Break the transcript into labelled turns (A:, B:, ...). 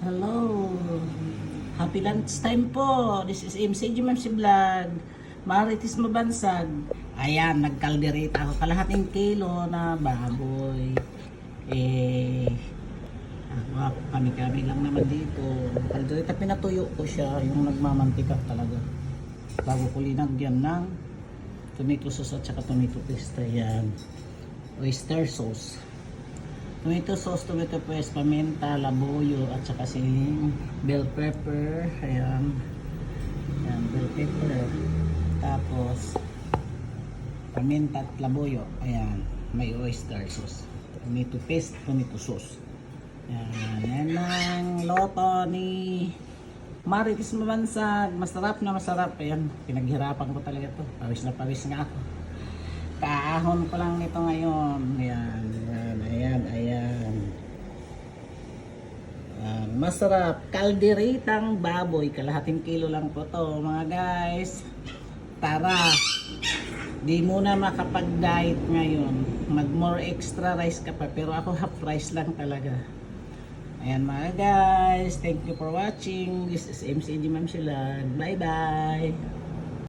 A: Hello. Happy lunchtime po. This is MCG Mamsi Vlog. Marites Mabansag. Ayan, nagkalderita ako. Kalahating kilo na baboy. Kami-kami lang naman dito. Kalderita, pinatuyo ko siya. Yung nagmamantika talaga. Bago ko linagyan ng tomato sauce at saka tomato paste. Ayan. Oyster sauce. Tomato sauce, tomato paste, paminta, labuyo, at saka siling, bell pepper. Ayan. Ayan, bell pepper. Tapos, paminta at labuyo. Ayan, may oyster sauce. Tomato paste, tomato sauce. Ayan, yan ang loto ni Marites Mabansag. Masarap na masarap. Ayan, pinaghirapan ko talaga to. Pawis na pawis nga ako. Kaahon ko lang nito ngayon. Ayan, ayan, ayan, ayan. Masarap. Kalderitang baboy. Kalahating kilo lang po to mga guys. Tara. Di muna makapag-diet ngayon. Mag more extra rice ka pa. Pero ako half rice lang talaga. Ayan mga guys. Thank you for watching. This is MCG Mamsi Vlog. Bye bye.